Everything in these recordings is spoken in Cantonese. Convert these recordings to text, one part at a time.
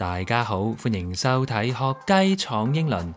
大家好，歡迎收睇學雞闖英倫。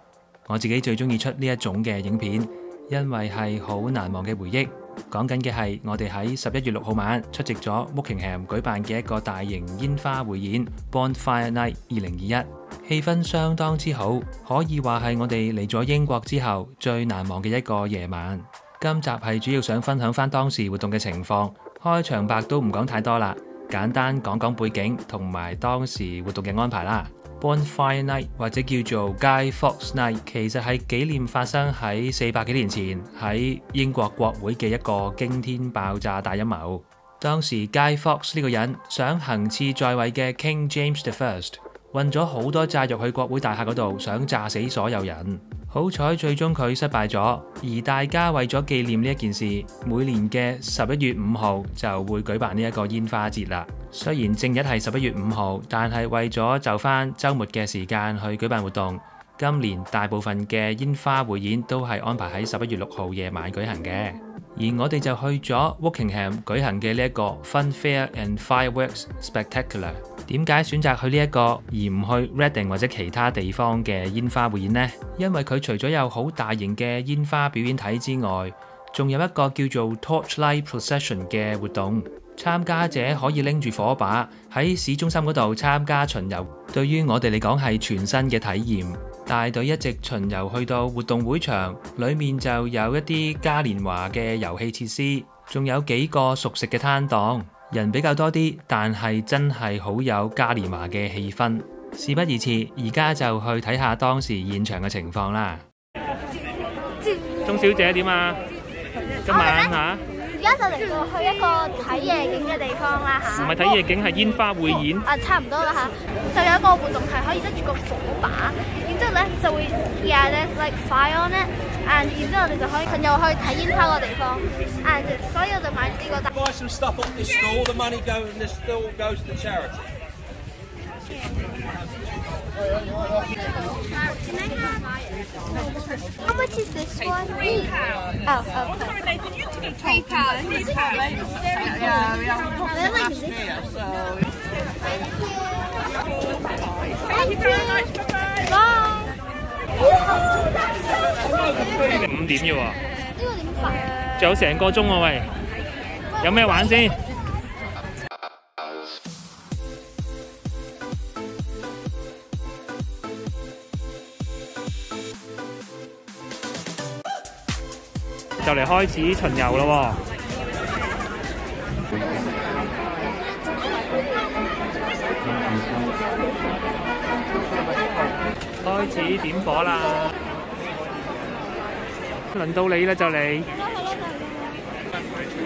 我自己最中意出呢一種嘅影片，因為係好難忘嘅回憶。講緊嘅係我哋喺11月6號晚出席咗 Wokingham 舉辦嘅一個大型煙花匯演 Bonfire Night 2021，氣氛相當之好，可以話係我哋嚟咗英國之後最難忘嘅一個夜晚。今集係主要想分享翻當時活動嘅情況，開場白都唔講太多啦。簡單講講背景同埋當時活動嘅安排啦。Bonfire Night 或者叫做 Guy Fawkes Night， 其實係紀念發生喺400幾年前喺英國國會嘅一個驚天爆炸大陰謀。當時 Guy Fawkes 呢個人想行刺在位嘅 King James I， 運咗好多炸藥去國會大廈嗰度，想炸死所有人。好彩最終佢失敗咗，而大家為咗紀念呢一件事，每年嘅11月5號就會舉辦呢一個煙花節啦。雖然正日係11月5號，但係為咗就返週末嘅時間去舉辦活動，今年大部分嘅煙花匯演都係安排喺11月6號夜晚舉行嘅。而我哋就去咗 Wokingham 舉行嘅呢一個 Funfair and Fireworks Spectacular。點解選擇去呢一個而唔去 Reading 或者其他地方嘅煙花匯演呢？因為佢除咗有好大型嘅煙花表演睇之外，仲有一個叫做 Torchlight Procession 嘅活動，參加者可以拎住火把喺市中心嗰度參加巡遊。對於我哋嚟講係全新嘅體驗。大隊一直巡遊去到活動會場，裡面就有一啲嘉年華嘅遊戲設施，仲有幾個熟食嘅攤檔。人比較多啲，但係真係好有嘉年華嘅氣氛。事不宜遲，而家就去睇下當時現場嘅情況啦。鐘小姐點啊？今晚嚇？而家就嚟到去一個睇夜景嘅地方啦嚇。唔係睇夜景，係煙花匯演。差唔多啦嚇。就有一個活動係可以拎住個火把，然之後咧就會like fire on it，然之後我哋就可以又去睇煙花個地方。所以我就買呢個。Buy some stuff off this stall. The money in this stall goes to charity. How much is this one? £3. Oh. Sorry, Nathan, you took £3. £3. Thank you very much. Bye. 5點啫喎。呢個點發？仲有成個鐘喎喂，有咩玩先？就嚟開始巡遊咯喎！開始點火啦！輪到你啦，就嚟！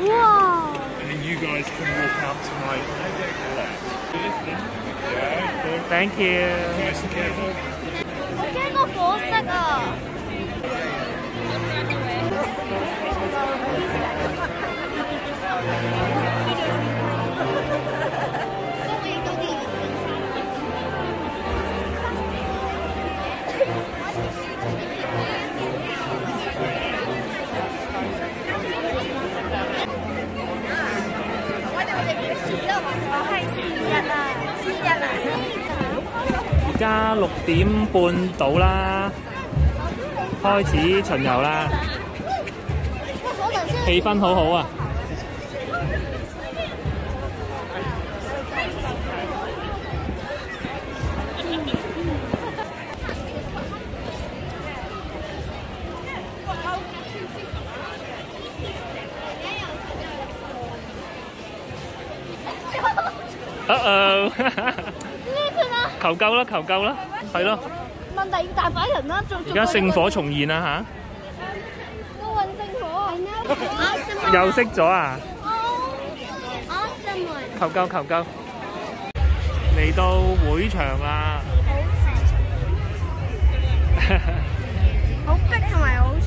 哇！ You guys can walk out tonight. Thank you. Nice and careful. 我驚個火色啊！而家6點半到啦，開始巡遊啦，氣氛好好啊！求救啦！求救啦！係咯。問第大把人啦，而家聖火重現啦嚇！奧運聖火又熄咗啊！ Awesome！ 求救！求救！嚟到會場啦！好逼同埋好嘈。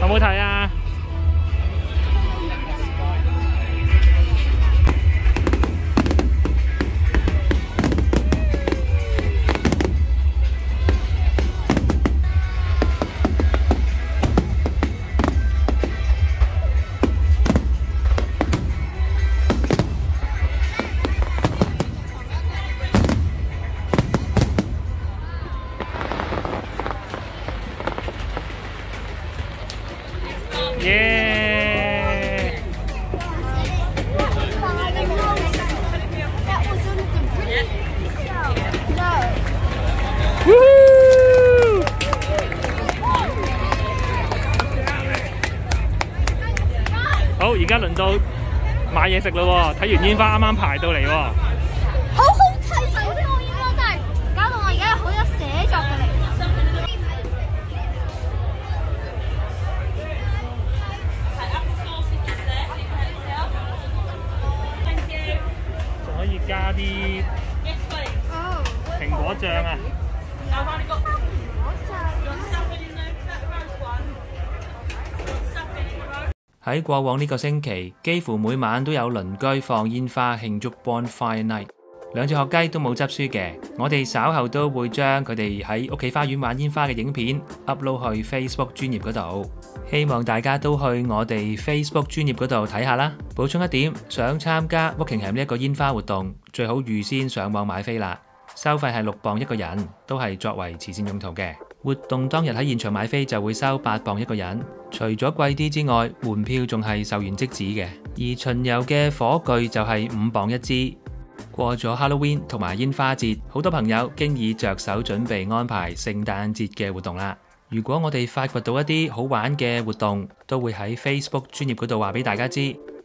好唔好睇啊？耶！好，而家輪到買嘢食咯喎，睇完煙花啱啱排到嚟喎。好好睇頭先個煙花真係搞到我而家有好多寫作嘅力。仲可以加啲蘋果醬啊！喺過往呢個星期，幾乎每晚都有鄰居放煙花慶祝 Bonfire Night。兩隻學雞都冇執輸嘅，我哋稍後都會將佢哋喺屋企花園玩煙花嘅影片 upload 去 Facebook 專頁嗰度，希望大家都去我哋 Facebook 專頁嗰度睇下啦。補充一點，想參加 Wokingham 呢一個煙花活動，最好預先上網買飛啦。收費係6磅一個人，都係作為慈善用途嘅。活動當日喺現場買飛就會收8磅一個人，除咗貴啲之外，門票仲係售完即止嘅。而巡遊嘅火炬就係5磅一支。過咗 Halloween 同埋煙花節，好多朋友經已着手準備安排聖誕節嘅活動啦。如果我哋發掘到一啲好玩嘅活動，都會喺 Facebook 專頁嗰度話俾大家知。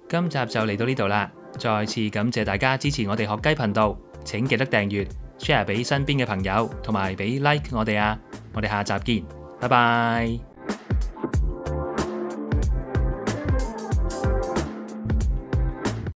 今集就嚟到呢度啦，再次感謝大家支持我哋學雞頻道，請記得訂閱、share 俾身邊嘅朋友，同埋俾 like 我哋啊！我哋下集見，拜拜。